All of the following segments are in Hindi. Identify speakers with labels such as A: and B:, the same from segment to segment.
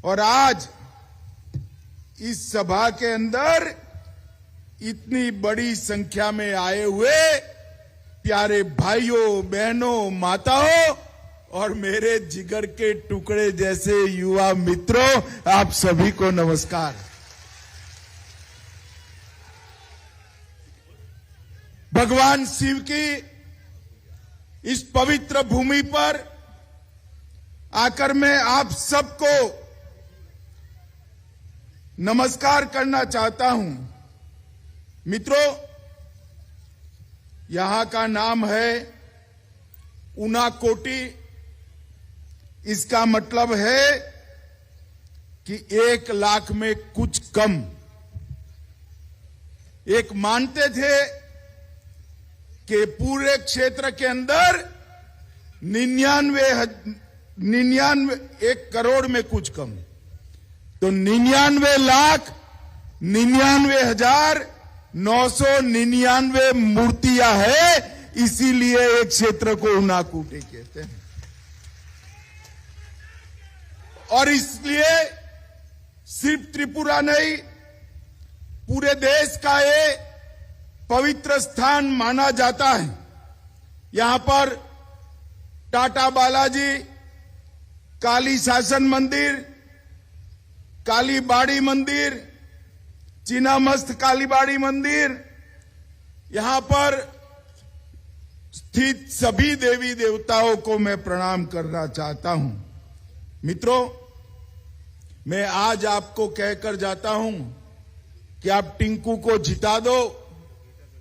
A: और आज इस सभा के अंदर इतनी बड़ी संख्या में आए हुए प्यारे भाइयों, बहनों, माताओं और मेरे जिगर के टुकड़े जैसे युवा मित्रों, आप सभी को नमस्कार। भगवान शिव की इस पवित्र भूमि पर आकर मैं आप सबको नमस्कार करना चाहता हूं। मित्रों, यहां का नाम है उनाकोटी। इसका मतलब है कि 1 लाख में कुछ कम। एक मानते थे कि पूरे क्षेत्र के अंदर 1 करोड़ में कुछ कम, तो 99,99,999 मूर्तियां है, इसीलिए एक क्षेत्र को उनाकोटी कहते हैं। और इसलिए सिर्फ त्रिपुरा नहीं, पूरे देश का ये पवित्र स्थान माना जाता है। यहां पर टाटा बालाजी, काली शासन मंदिर, काली बाड़ी मंदिर, चीनामस्त काली बाड़ी मंदिर, यहां पर स्थित सभी देवी देवताओं को मैं प्रणाम करना चाहता हूं। मित्रों, मैं आज आपको कहकर जाता हूं कि आप टिंकू को जिता दो,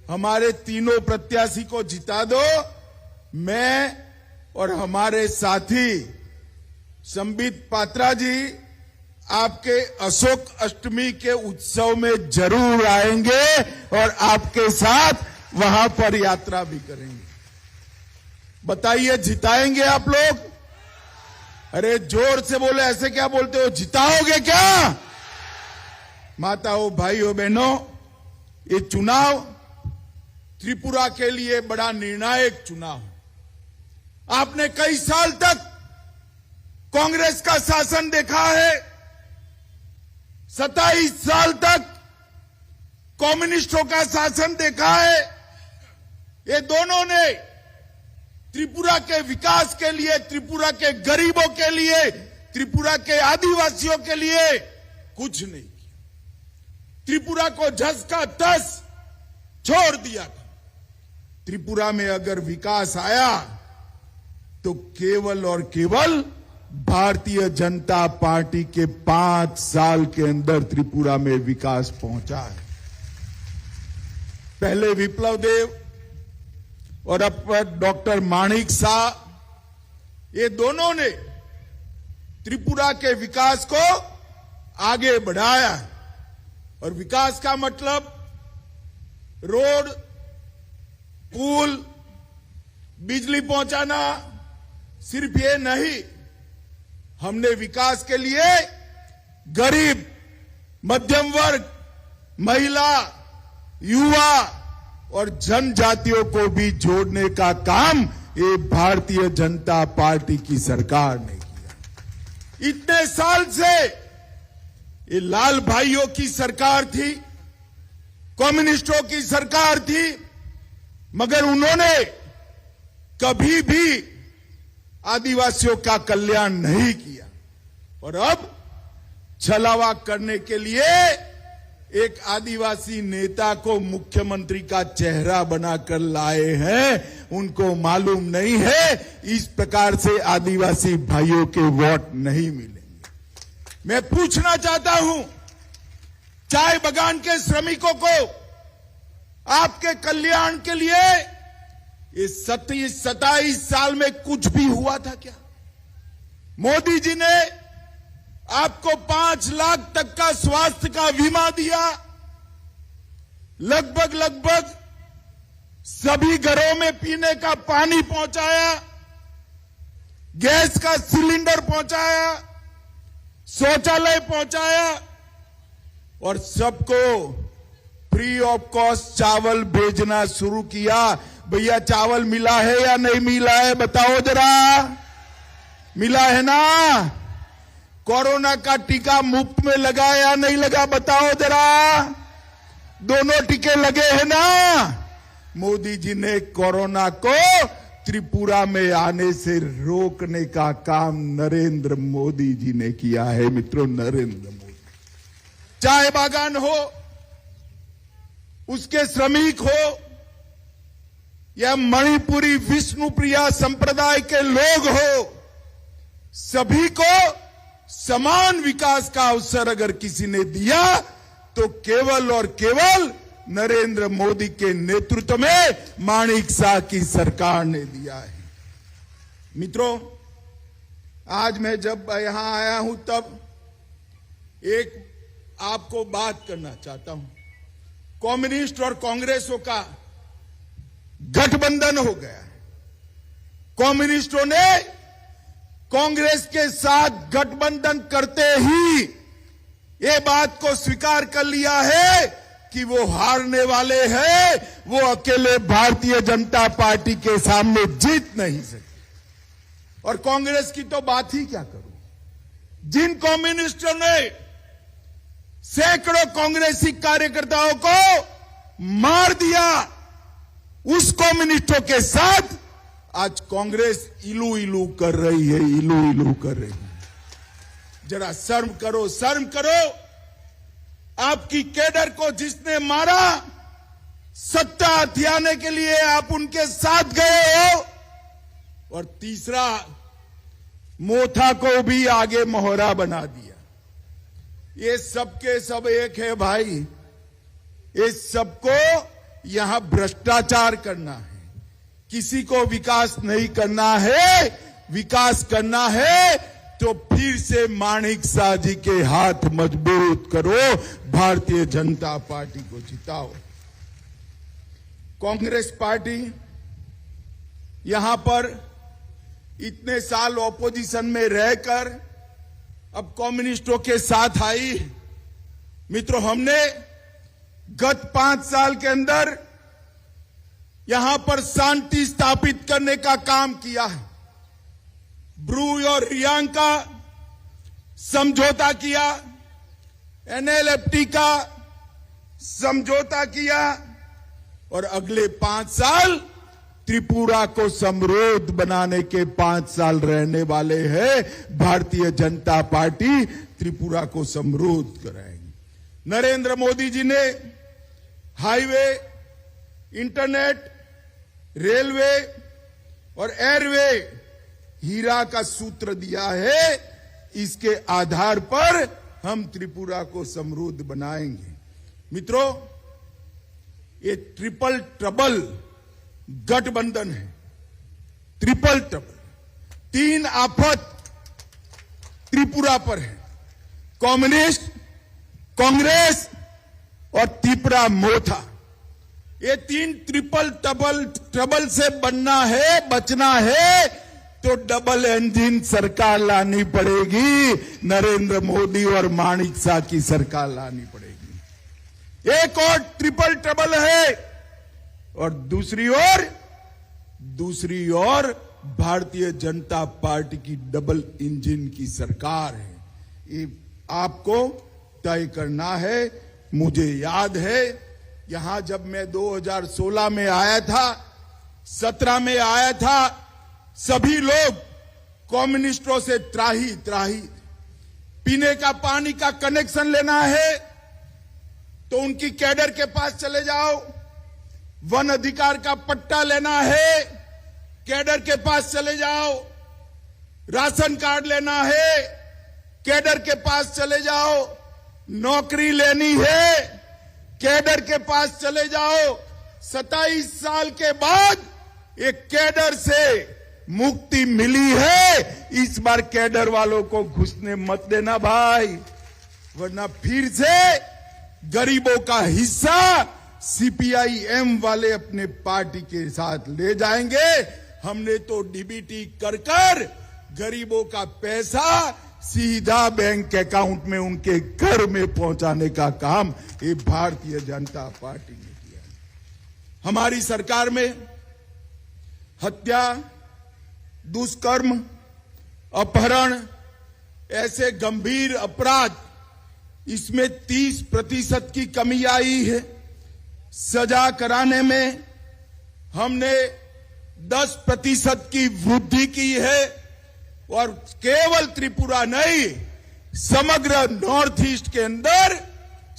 A: हमारे तीनों प्रत्याशी को जिता दो। मैं और हमारे साथी संबित पात्रा जी आपके अशोक अष्टमी के उत्सव में जरूर आएंगे और आपके साथ वहां पर यात्रा भी करेंगे। बताइए, जिताएंगे आप लोग? अरे जोर से बोले, ऐसे क्या बोलते हो? जिताओगे क्या? माताओं, भाइयों, बहनों, ये चुनाव त्रिपुरा के लिए बड़ा निर्णायक चुनाव। आपने कई साल तक कांग्रेस का शासन देखा है, 27 साल तक कम्युनिस्टों का शासन देखा है। ये दोनों ने त्रिपुरा के विकास के लिए, त्रिपुरा के गरीबों के लिए, त्रिपुरा के आदिवासियों के लिए कुछ नहीं किया। त्रिपुरा को झस का तस छोड़ दिया था। त्रिपुरा में अगर विकास आया तो केवल और केवल भारतीय जनता पार्टी के 5 साल के अंदर त्रिपुरा में विकास पहुंचा है। पहले विप्लव देव और अब डॉक्टर माणिक शाह, ये दोनों ने त्रिपुरा के विकास को आगे बढ़ाया। और विकास का मतलब रोड, पुल, बिजली पहुंचाना सिर्फ ये नहीं, हमने विकास के लिए गरीब, मध्यम वर्ग, महिला, युवा और जनजातियों को भी जोड़ने का काम ये भारतीय जनता पार्टी की सरकार ने किया। इतने साल से ये लाल भाइयों की सरकार थी, कम्युनिस्टों की सरकार थी, मगर उन्होंने कभी भी आदिवासियों का कल्याण नहीं किया। और अब छलावा करने के लिए एक आदिवासी नेता को मुख्यमंत्री का चेहरा बनाकर लाए हैं। उनको मालूम नहीं है इस प्रकार से आदिवासी भाइयों के वोट नहीं मिलेंगे। मैं पूछना चाहता हूं, चाय बागान के श्रमिकों को आपके कल्याण के लिए इस 27 साल में कुछ भी हुआ था क्या? मोदी जी ने आपको 5 लाख तक का स्वास्थ्य का बीमा दिया, लगभग सभी घरों में पीने का पानी पहुंचाया, गैस का सिलेंडर पहुंचाया, शौचालय पहुंचाया और सबको फ्री ऑफ कॉस्ट चावल भेजना शुरू किया। भैया, चावल मिला है या नहीं मिला है? बताओ जरा, मिला है ना? कोरोना का टीका मुफ्त में लगा या नहीं लगा, बताओ जरा। दोनों टीके लगे हैं ना। मोदी जी ने कोरोना को त्रिपुरा में आने से रोकने का काम नरेंद्र मोदी जी ने किया है। मित्रों, नरेंद्र मोदी, चाय बागान हो, उसके श्रमिक हो, या मणिपुरी विष्णुप्रिया संप्रदाय के लोग हो, सभी को समान विकास का अवसर अगर किसी ने दिया तो केवल और केवल नरेंद्र मोदी के नेतृत्व में माणिक साह की सरकार ने दिया है। मित्रों, आज मैं जब यहां आया हूं तब एक आपको बात करना चाहता हूं। कम्युनिस्ट और कांग्रेसों का गठबंधन हो गया है। कम्युनिस्टों ने कांग्रेस के साथ गठबंधन करते ही ये बात को स्वीकार कर लिया है कि वो हारने वाले हैं, वो अकेले भारतीय जनता पार्टी के सामने जीत नहीं सकते। और कांग्रेस की तो बात ही क्या करूं। जिन कम्युनिस्टों ने सैकड़ों कांग्रेसी कार्यकर्ताओं को मार दिया, उस कम्युनिस्टों के साथ आज कांग्रेस इलू इलू कर रही है, इलू इलू कर रही है। जरा शर्म करो, शर्म करो। आपकी कैडर को जिसने मारा, सत्ता हथियाने के लिए आप उनके साथ गए हो। और तीसरा, मोथा को भी आगे मोहरा बना दिया। ये सबके सब एक है भाई। इस सबको यहां भ्रष्टाचार करना है। किसी को विकास नहीं करना है। विकास करना है तो फिर से माणिक साह जी के हाथ मजबूत करो, भारतीय जनता पार्टी को जिताओ। कांग्रेस पार्टी यहां पर इतने साल ऑपोजिशन में रहकर अब कम्युनिस्टों के साथ आई। मित्रों, हमने गत 5 साल के अंदर यहां पर शांति स्थापित करने का काम किया है। ब्रू और रियांग का समझौता किया, एनएलएफटी का समझौता किया, और अगले 5 साल त्रिपुरा को समृद्ध बनाने के 5 साल रहने वाले हैं। भारतीय जनता पार्टी त्रिपुरा को समृद्ध कराएगी। नरेंद्र मोदी जी ने हाईवे, इंटरनेट, रेलवे और एयरवे हीरा का सूत्र दिया है। इसके आधार पर हम त्रिपुरा को समृद्ध बनाएंगे। मित्रों, ये ट्रिपल ट्रबल गठबंधन है। ट्रिपल ट्रबल, 3 आफत त्रिपुरा पर है। कम्युनिस्ट, कांग्रेस और त्रिपुरा मोथा। ये 3 ट्रिपल ट्रबल से बनना है, बचना है तो डबल इंजन सरकार लानी पड़ेगी। नरेंद्र मोदी और माणिक साह की सरकार लानी पड़ेगी। एक और ट्रिपल ट्रबल है और दूसरी ओर भारतीय जनता पार्टी की डबल इंजन की सरकार है। ये आपको तय करना है। मुझे याद है, यहां जब मैं 2016 में आया था, 17 में आया था, सभी लोग कम्युनिस्टों से त्राही पीने का पानी का कनेक्शन लेना है तो उनकी कैडर के पास चले जाओ। वन अधिकार का पट्टा लेना है, कैडर के पास चले जाओ। राशन कार्ड लेना है, कैडर के पास चले जाओ। नौकरी लेनी है, कैडर के पास चले जाओ। 27 साल के बाद एक कैडर से मुक्ति मिली है। इस बार कैडर वालों को घुसने मत देना भाई, वरना फिर से गरीबों का हिस्सा सीपीआई-एम वाले अपने पार्टी के साथ ले जाएंगे। हमने तो डीबीटी कर गरीबों का पैसा सीधा बैंक अकाउंट में उनके घर में पहुंचाने का काम ये भारतीय जनता पार्टी ने किया। हमारी सरकार में हत्या, दुष्कर्म, अपहरण, ऐसे गंभीर अपराध, इसमें 30% की कमी आई है। सजा कराने में हमने 10% की वृद्धि की है और केवल त्रिपुरा नहीं, समग्र नॉर्थ ईस्ट के अंदर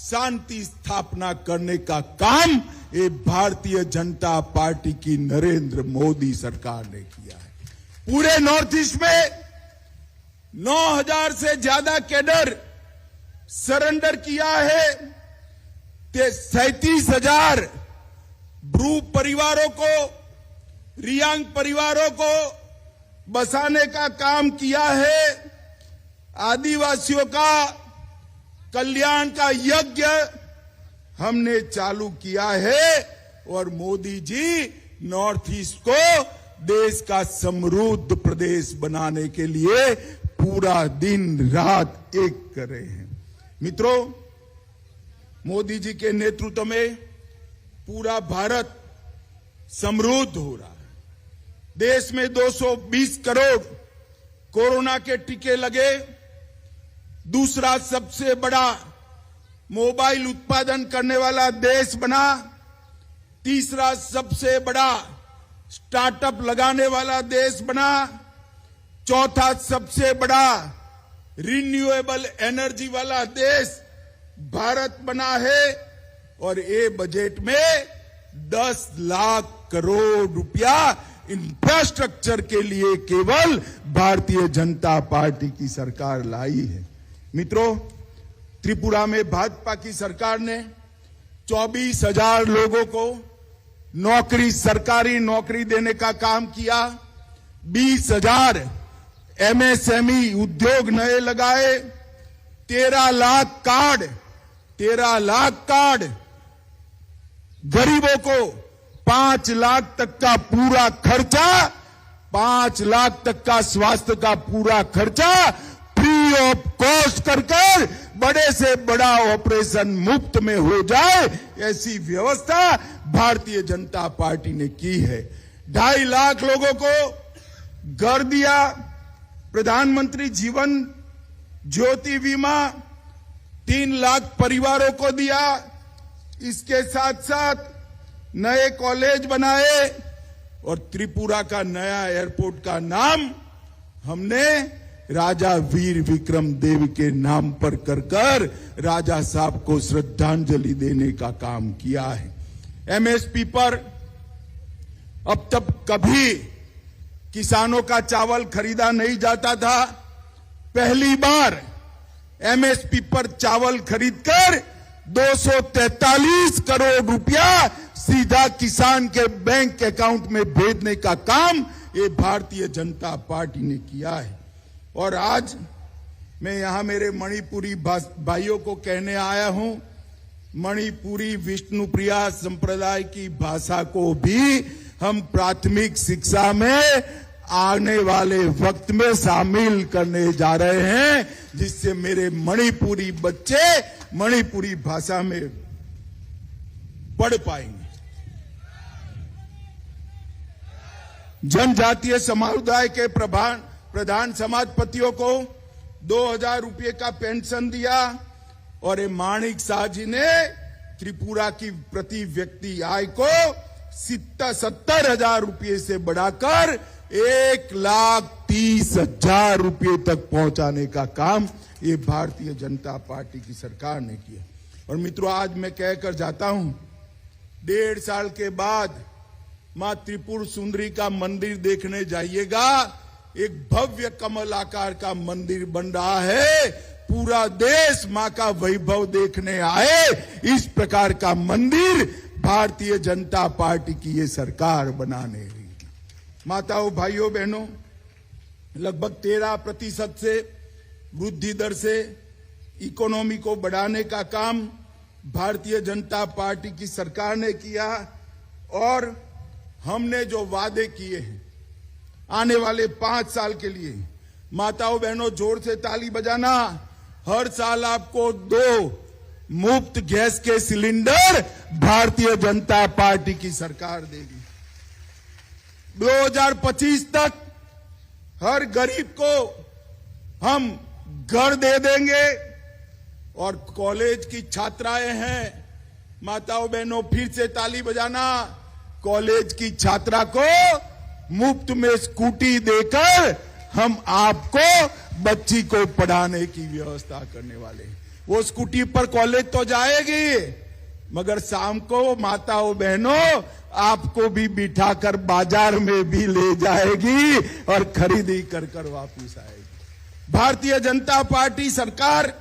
A: शांति स्थापना करने का काम ये भारतीय जनता पार्टी की नरेंद्र मोदी सरकार ने किया है। पूरे नॉर्थ ईस्ट में 9,000 से ज्यादा कैडर सरेंडर किया है। 37,000 ब्रू परिवारों को, रियांग परिवारों को बसाने का काम किया है। आदिवासियों का कल्याण का यज्ञ हमने चालू किया है और मोदी जी नॉर्थ ईस्ट को देश का समृद्ध प्रदेश बनाने के लिए पूरा दिन रात एक कर रहे हैं। मित्रों, मोदी जी के नेतृत्व में पूरा भारत समृद्ध हो रहा है। देश में 220 करोड़ कोरोना के टीके लगे, दूसरा सबसे बड़ा मोबाइल उत्पादन करने वाला देश बना, तीसरा सबसे बड़ा स्टार्टअप लगाने वाला देश बना, चौथा सबसे बड़ा रिन्यूएबल एनर्जी वाला देश भारत बना है। और ये बजट में 10 लाख करोड़ रुपया इंफ्रास्ट्रक्चर के लिए केवल भारतीय जनता पार्टी की सरकार लाई है। मित्रों, त्रिपुरा में भाजपा की सरकार ने 24,000 लोगों को नौकरी, सरकारी नौकरी देने का काम किया। 20,000 एमएसएमई उद्योग नए लगाए। 13 लाख कार्ड गरीबों को 5 लाख तक का पूरा खर्चा, 5 लाख तक का स्वास्थ्य का पूरा खर्चा फ्री ऑफ कॉस्ट कर बड़े से बड़ा ऑपरेशन मुफ्त में हो जाए, ऐसी व्यवस्था भारतीय जनता पार्टी ने की है। 2.5 लाख लोगों को घर दिया। प्रधानमंत्री जीवन ज्योति बीमा 3 लाख परिवारों को दिया। इसके साथ साथ नए कॉलेज बनाए और त्रिपुरा का नया एयरपोर्ट का नाम हमने राजा वीर विक्रम देव के नाम पर कर राजा साहब को श्रद्धांजलि देने का काम किया है। एमएसपी पर अब तक कभी किसानों का चावल खरीदा नहीं जाता था। पहली बार एमएसपी पर चावल खरीदकर 243 करोड़ रुपया सीधा किसान के बैंक अकाउंट में भेजने का काम ये भारतीय जनता पार्टी ने किया है। और आज मैं यहां मेरे मणिपुरी भाइयों को कहने आया हूं, मणिपुरी विष्णुप्रिया संप्रदाय की भाषा को भी हम प्राथमिक शिक्षा में आने वाले वक्त में शामिल करने जा रहे हैं, जिससे मेरे मणिपुरी बच्चे मणिपुरी भाषा में पढ़ पाएंगे। जनजातीय समुदाय के प्रधान समाजपतियों को 2,000 रुपये का पेंशन दिया और ये माणिक शाह जी ने त्रिपुरा की प्रति व्यक्ति आय को 70,000 रुपये से बढ़ाकर 1,30,000 रुपये तक पहुंचाने का काम ये भारतीय जनता पार्टी की सरकार ने किया। और मित्रों, आज मैं कहकर जाता हूं, 1.5 साल के बाद मां त्रिपुर सुंदरी का मंदिर देखने जाइएगा। एक भव्य कमल आकार का मंदिर बन रहा है। पूरा देश मां का वैभव देखने आए, इस प्रकार का मंदिर भारतीय जनता पार्टी की ये सरकार बनाने रही। माताओं, भाइयों, बहनों, लगभग 13% से वृद्धि दर से इकोनॉमी को बढ़ाने का काम भारतीय जनता पार्टी की सरकार ने किया। और हमने जो वादे किए हैं आने वाले 5 साल के लिए, माताओं बहनों जोर से ताली बजाना, हर साल आपको 2 मुफ्त गैस के सिलेंडर भारतीय जनता पार्टी की सरकार देगी। 2025 तक हर गरीब को हम घर दे देंगे। और कॉलेज की छात्राएं हैं, माताओं बहनों फिर से ताली बजाना, कॉलेज की छात्रा को मुफ्त में स्कूटी देकर हम आपको बच्ची को पढ़ाने की व्यवस्था करने वाले हैं। वो स्कूटी पर कॉलेज तो जाएगी, मगर शाम को माताओं बहनों आपको भी बिठाकर बाजार में भी ले जाएगी और खरीदी कर वापिस आएगी। भारतीय जनता पार्टी सरकार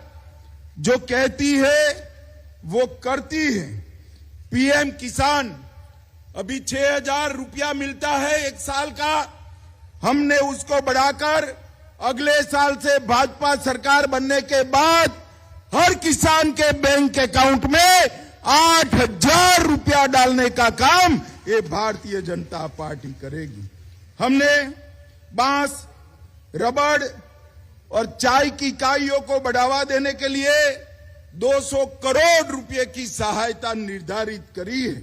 A: जो कहती है वो करती है। पीएम किसान अभी 6,000 रुपया मिलता है एक साल का, हमने उसको बढ़ाकर अगले साल से भाजपा सरकार बनने के बाद हर किसान के बैंक अकाउंट में 8,000 रुपया डालने का काम ये भारतीय जनता पार्टी करेगी। हमने बांस, रबड़ और चाय की इकाइयों को बढ़ावा देने के लिए 200 करोड़ रुपए की सहायता निर्धारित करी है।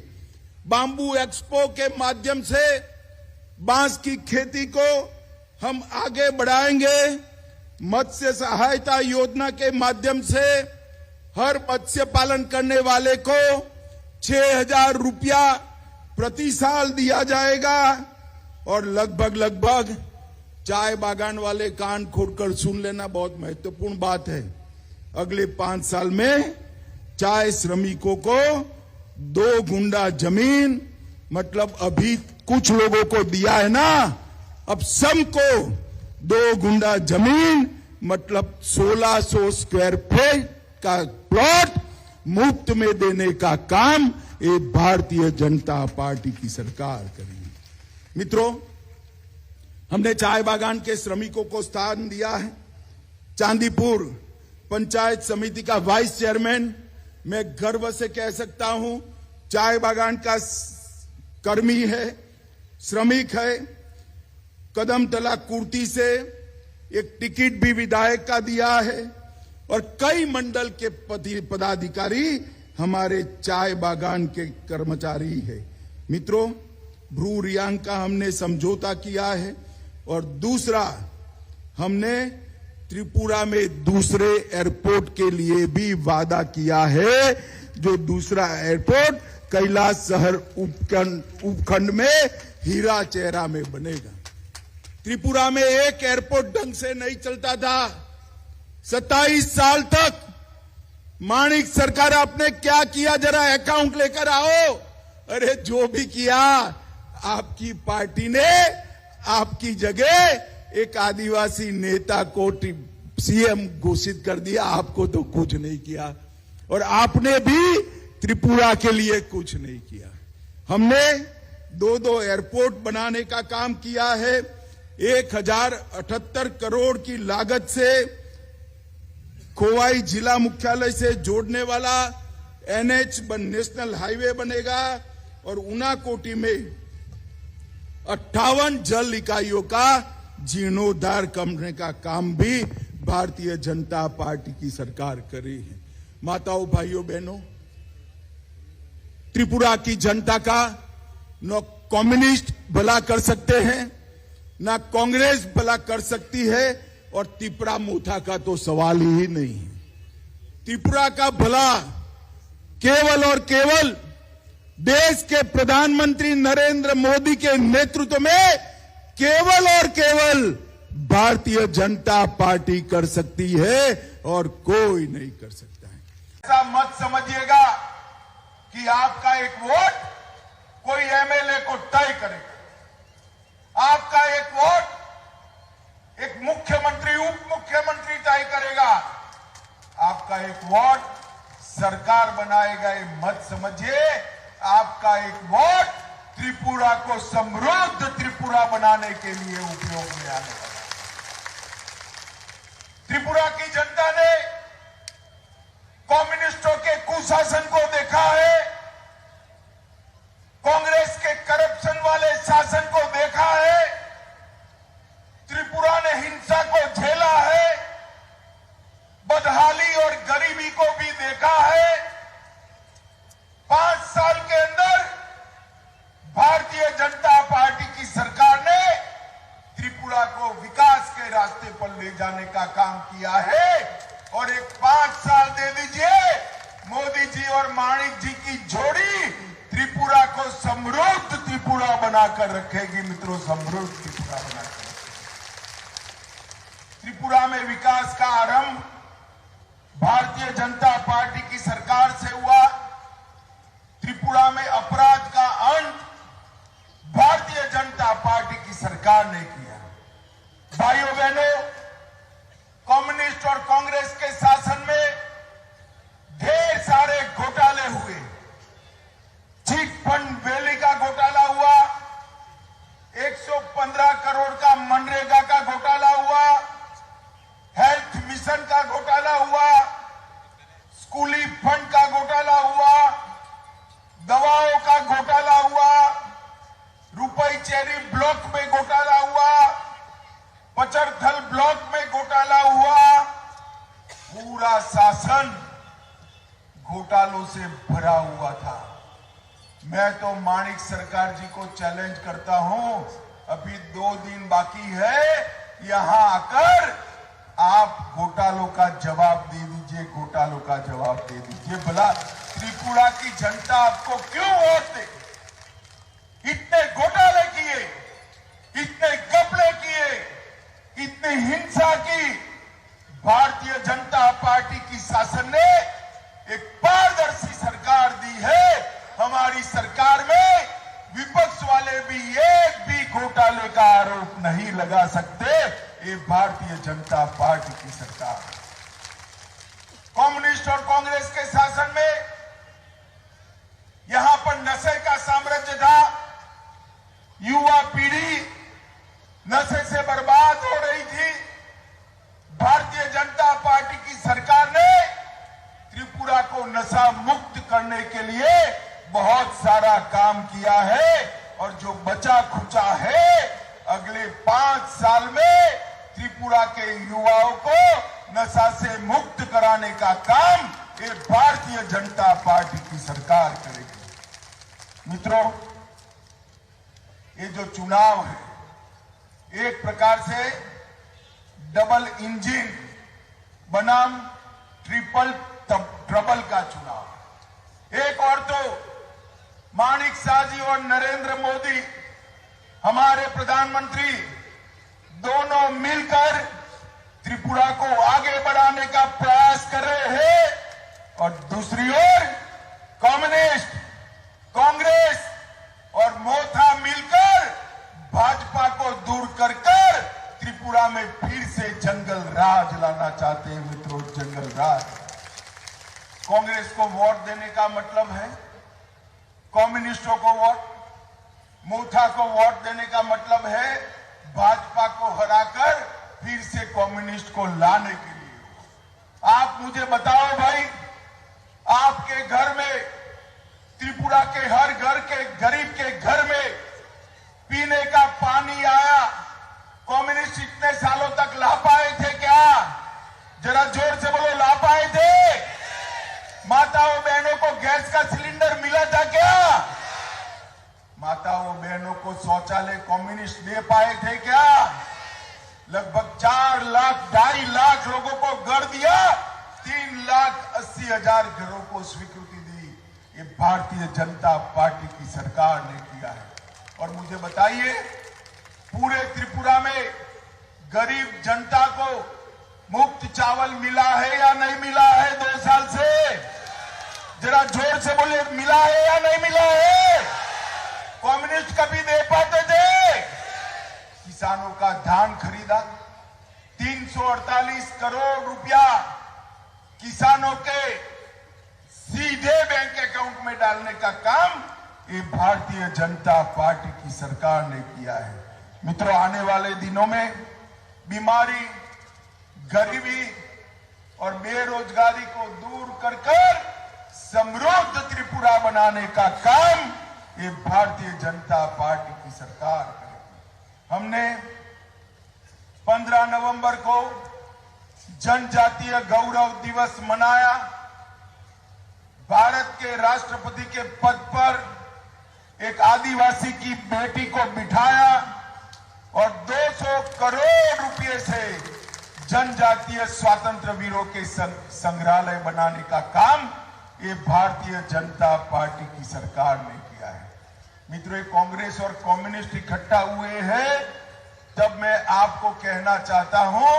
A: बांबू एक्सपो के माध्यम से बांस की खेती को हम आगे बढ़ाएंगे। मत्स्य सहायता योजना के माध्यम से हर मत्स्य पालन करने वाले को 6,000 रुपया प्रति साल दिया जाएगा। और लगभग चाय बागान वाले कान खोलकर सुन लेना, बहुत महत्वपूर्ण बात है। अगले 5 साल में चाय श्रमिकों को 2 गुंडा जमीन, मतलब अभी कुछ लोगों को दिया है ना, अब सबको 2 गुंडा जमीन मतलब 1600 स्क्वायर फीट का प्लॉट मुफ्त में देने का काम ये भारतीय जनता पार्टी की सरकार करेगी। मित्रों, हमने चाय बागान के श्रमिकों को स्थान दिया है। चांदीपुर पंचायत समिति का वाइस चेयरमैन मैं गर्व से कह सकता हूं, चाय बागान का कर्मी है, श्रमिक है। कदमतला कुर्ती से एक टिकट भी विधायक का दिया है और कई मंडल के पदाधिकारी हमारे चाय बागान के कर्मचारी है। मित्रों, भ्रू रियांग का हमने समझौता किया है और दूसरा हमने त्रिपुरा में दूसरे एयरपोर्ट के लिए भी वादा किया है, जो दूसरा एयरपोर्ट कैलाश शहर उपखंड में हीरा चेहरा में बनेगा। त्रिपुरा में एक एयरपोर्ट ढंग से नहीं चलता था 27 साल तक। माणिक सरकार आपने क्या किया, जरा अकाउंट लेकर आओ। अरे जो भी किया, आपकी पार्टी ने आपकी जगह एक आदिवासी नेता को सीएम घोषित कर दिया, आपको तो कुछ नहीं किया। और आपने भी त्रिपुरा के लिए कुछ नहीं किया। हमने 2 एयरपोर्ट बनाने का काम किया है। 1078 करोड़ की लागत से खोवाई जिला मुख्यालय से जोड़ने वाला NH नेशनल हाईवे बनेगा और ऊनाकोटी में 58 जल इकाइयों का जीर्णोद्धार करने का काम भी भारतीय जनता पार्टी की सरकार कर रही है। माताओं, भाइयों, बहनों, त्रिपुरा की जनता का न कम्युनिस्ट भला कर सकते हैं, ना कांग्रेस भला कर सकती है और त्रिपुरा मोथा का तो सवाल ही नहीं है। त्रिपुरा का भला केवल और केवल देश के प्रधानमंत्री नरेंद्र मोदी के नेतृत्व में केवल और केवल भारतीय जनता पार्टी कर सकती है और कोई नहीं कर सकता है। ऐसा मत समझिएगा कि आपका एक वोट कोई एमएलए को तय करेगा। आपका एक वोट एक मुख्यमंत्री, उप मुख्यमंत्री तय करेगा। आपका एक वोट सरकार बनाएगा। ये मत समझिए, आपका एक वोट त्रिपुरा को समृद्ध त्रिपुरा बनाने के लिए उपयोग में आने वाला। त्रिपुरा की जनता ने कम्युनिस्टों के कुशासन को देखा है, कांग्रेस के करप्शन वाले शासन को देखा है, त्रिपुरा ने हिंसा को झेला है, बदहाली और गरीबी को भी देखा है। 5 साल के अंदर भारतीय जनता पार्टी की सरकार ने त्रिपुरा को विकास के रास्ते पर ले जाने का काम किया है। साल दे दीजिए। मोदी जी और माणिक जी की जोड़ी त्रिपुरा को समृद्ध त्रिपुरा बनाकर रखेगी मित्रों, समृद्ध त्रिपुरा बनाकर। त्रिपुरा में विकास का आरंभ भारतीय जनता पार्टी की सरकार से हुआ। त्रिपुरा में अपराध का अंत भारतीय जनता पार्टी की सरकार ने किया। भाइयों बहनों, कम्युनिस्ट और कांग्रेस के शासन में ढेर सारे घोटाले हुए। चिट फंड वैली का घोटाला हुआ, 115 करोड़ का मनरेगा का घोटाला हुआ, हेल्थ मिशन का घोटाला हुआ, स्कूली फंड का घोटाला हुआ, दवाओं का घोटाला हुआ, रुपई चेरी ब्लॉक में घोटाला हुआ, पचरथल ब्लॉक में घोटाला हुआ। पूरा शासन घोटालों से भरा हुआ था। मैं तो माणिक सरकार जी को चैलेंज करता हूं, अभी 2 दिन बाकी है, यहां आकर आप घोटालों का जवाब दे दीजिए, घोटालों का जवाब दे दीजिए। भला त्रिपुरा की जनता आपको क्यों वोट दे? इतने घोटाले किए, इतने घपले किए, इतनी हिंसा की, भारतीय जनता पार्टी की शासन ने एक पारदर्शी सरकार दी है। हमारी सरकार में विपक्ष वाले भी एक भी घोटाले का आरोप नहीं लगा सकते। ये भारतीय जनता पार्टी की सरकार। कम्युनिस्ट और कांग्रेस के शासन में यहां पर नशे का साम्राज्य था। युवा पीढ़ी नशे से बर्बाद हो रही थी। भारतीय जनता पार्टी की सरकार ने त्रिपुरा को नशा मुक्त करने के लिए बहुत सारा काम किया है और जो बचा खुचा है, अगले 5 साल में त्रिपुरा के युवाओं को नशा से मुक्त कराने का काम ये भारतीय जनता पार्टी की सरकार करेगी। मित्रों, ये जो चुनाव है, एक प्रकार से डबल इंजन बनाम ट्रिपल ट्रबल का चुनाव। एक और तो माणिक शाह जी और नरेंद्र मोदी हमारे प्रधानमंत्री दोनों मिलकर त्रिपुरा को आगे बढ़ाने का प्रयास कर रहे हैं और दूसरी ओर कम्युनिस्ट, कांग्रेस और मोथा मिलकर भाजपा को दूर कर त्रिपुरा में फिर से जंगल राज लाना चाहते हैं। मित्रों, जंगल राज। कांग्रेस को वोट देने का मतलब है कम्युनिस्टों को वोट, मोथा को वोट देने का मतलब है भाजपा को हराकर फिर से कम्युनिस्ट को लाने के लिए। आप मुझे बताओ भाई, आपके घर में, त्रिपुरा के हर घर के गरीब के घर में पीने का पानी आया, कम्युनिस्ट इतने सालों तक ला पाए थे क्या? जरा जोर से बोलो, ला पाए थे? माताओं बहनों को गैस का सिलेंडर मिला था क्या? माताओं बहनों को शौचालय कम्युनिस्ट दे पाए थे क्या? लगभग 4 लाख 2.5 लाख लोगों को घर दिया, 3,80,000 घरों को स्वीकृति दी। ये भारतीय जनता पार्टी की सरकार ने किया है। और मुझे बताइए, पूरे त्रिपुरा में गरीब जनता को मुफ्त चावल मिला है या नहीं मिला है 2 साल से? जरा जोर से बोले, मिला है या नहीं मिला है? कम्युनिस्ट कभी दे पाते थे? किसानों का धान खरीदा, 348 करोड़ रुपया किसानों के सीधे बैंक अकाउंट में डालने का काम ये भारतीय जनता पार्टी की सरकार ने किया है। मित्रों, आने वाले दिनों में बीमारी, गरीबी और बेरोजगारी को दूर कर समृद्ध त्रिपुरा बनाने का काम ये भारतीय जनता पार्टी की सरकार करेगी। हमने 15 नवंबर को जनजातीय गौरव दिवस मनाया। भारत के राष्ट्रपति के पद पर एक आदिवासी की बेटी को बिठाया और 200 करोड़ रुपए से जनजातीय स्वातंत्र वीरों के संग्रहालय बनाने का काम ये भारतीय जनता पार्टी की सरकार ने किया है। मित्रों, कांग्रेस और कम्युनिस्ट इकट्ठा हुए हैं तब मैं आपको कहना चाहता हूं,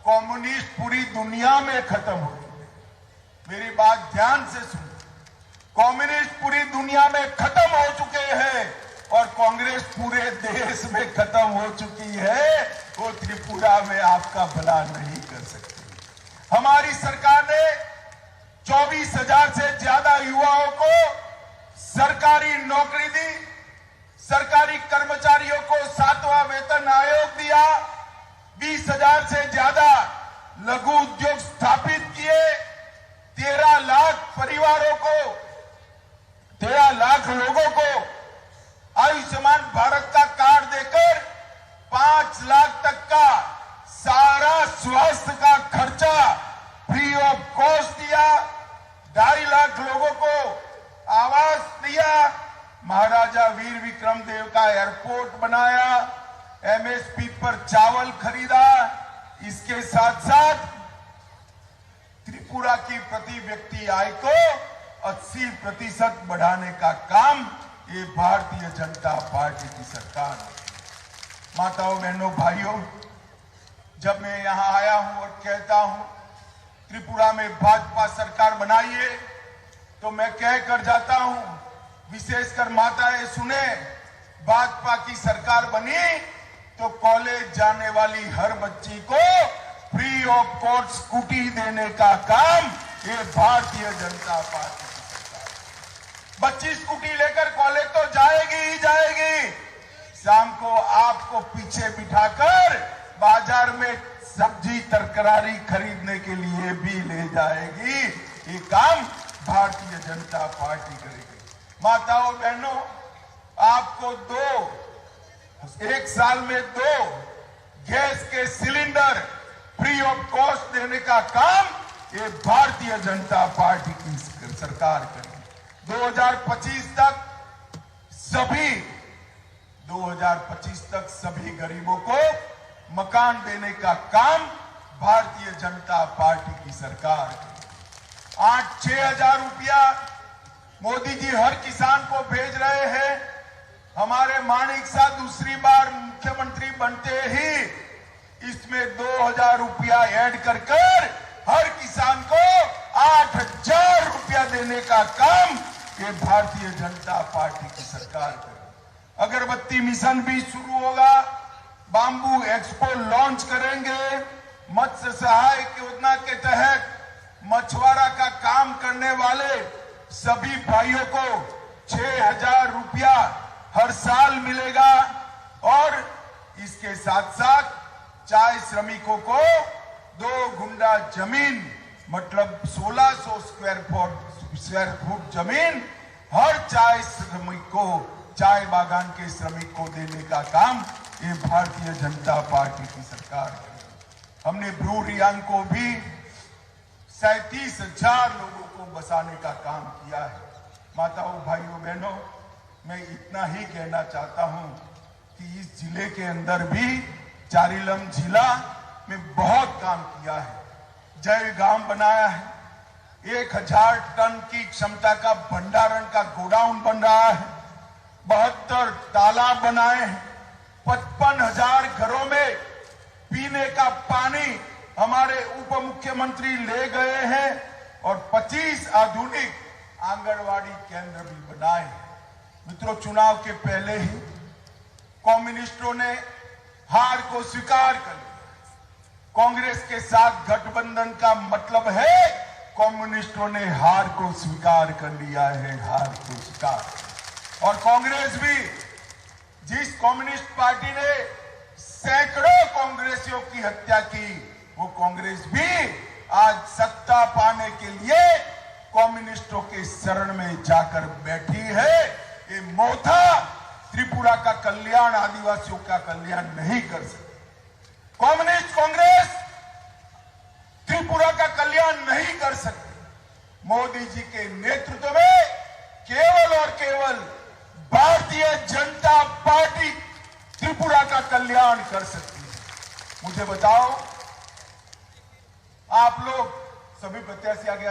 A: कम्युनिस्ट पूरी दुनिया में खत्म हो चुके। मेरी बात ध्यान से सुनो, कम्युनिस्ट पूरी दुनिया में खत्म हो चुके हैं और कांग्रेस पूरे देश में खत्म हो चुकी है। वो त्रिपुरा में आपका भला नहीं कर सकती। हमारी सरकार ने 24,000 से ज्यादा युवाओं को सरकारी नौकरी दी, सरकारी कर्मचारियों को 7वां वेतन आयोग दिया, 20,000 से ज्यादा लघु उद्योग स्थापित किए, 13 लाख परिवारों को, 13 लाख लोगों को आयुष्मान भारत का कार्ड देकर 5 लाख तक का सारा स्वास्थ्य का खर्चा फ्री ऑफ कॉस्ट दिया, 2.5 लाख लोगों को आवास दिया, महाराजा वीर विक्रम देव का एयरपोर्ट बनाया, एमएसपी पर चावल खरीदा। इसके साथ साथ त्रिपुरा की प्रति व्यक्ति आय को 80% बढ़ाने का काम ये भारतीय जनता पार्टी की सरकार ने। माताओं, बहनों, भाइयों, जब मैं यहां आया हूं और कहता हूं त्रिपुरा में भाजपा सरकार बनाइए, तो मैं कह कर जाता हूं, विशेषकर माताएं सुने, भाजपा की सरकार बनी तो कॉलेज जाने वाली हर बच्ची को फ्री ऑफ कॉस्ट स्कूटी देने का काम ये भारतीय जनता पार्टी की सरकार। बच्ची स्कूटी लेकर कॉलेज तो जाएगी ही जाएगी, शाम को आपको पीछे बिठाकर बाजार में सब्जी तरकारी खरीदने के लिए भी ले जाएगी। ये काम भारतीय जनता पार्टी करेगी। माताओं, बहनों, आपको एक साल में 2 गैस के सिलेंडर फ्री ऑफ कॉस्ट देने का काम ये भारतीय जनता पार्टी की सरकार करेगी। 2025 तक सभी गरीबों को मकान देने का काम भारतीय जनता पार्टी की सरकार करेगी। 8-6 हजार रुपया मोदी जी हर किसान को भेज रहे हैं। हमारे माणिक शाह दूसरी बार मुख्यमंत्री बनते ही इसमें 2,000 रुपया ऐड कर हर किसान को 8,000 रुपया देने का काम ये भारतीय जनता पार्टी की सरकार करेगी। अगरबत्ती मिशन भी शुरू होगा, बाम्बू एक्सपो लॉन्च करेंगे, मत्स्य सहायक योजना के तहत मछुआरा का काम करने वाले सभी भाइयों को 6,000 रुपया हर साल मिलेगा और इसके साथ साथ चाय श्रमिकों को 2 गुंडा जमीन मतलब 1600 स्क्वायर फुट जमीन हर चाय श्रमिक को, चाय बागान के श्रमिक को देने का काम ये भारतीय जनता पार्टी की सरकार करेगी। हमने ब्रू रियांग को भी 37,000 लोगों को बसाने का काम किया है। माताओं, भाइयों, बहनों, मैं इतना ही कहना चाहता हूं कि इस जिले के अंदर भी चारिलम जिला में बहुत काम किया है। जय गांव बनाया है, 1,000 टन की क्षमता का भंडारण का गोडाउन बन रहा है, 72 तालाब बनाए हैं, 55,000 घरों में पीने का पानी हमारे उप मुख्यमंत्री ले गए हैं और 25 आधुनिक आंगनवाड़ी केंद्र भी बनाए हैं। मित्रों, चुनाव के पहले ही कम्युनिस्टों ने हार को स्वीकार कर लिया। कांग्रेस के साथ गठबंधन का मतलब है कम्युनिस्टों ने हार को स्वीकार कर लिया है, हार को स्वीकार। और कांग्रेस भी, जिस कम्युनिस्ट पार्टी ने सैकड़ों कांग्रेसियों की हत्या की, वो कांग्रेस भी आज सत्ता पाने के लिए कम्युनिस्टों के शरण में जाकर बैठी है। ये मोथा त्रिपुरा का कल्याण, आदिवासियों का कल्याण नहीं कर सकती। कम्युनिस्ट कांग्रेस त्रिपुरा का कल्याण नहीं कर सकती। मोदी जी के नेतृत्व में केवल और केवल भारतीय जनता पार्टी त्रिपुरा का कल्याण कर सकती है। मुझे बताओ, आप लोग सभी प्रत्याशी आगे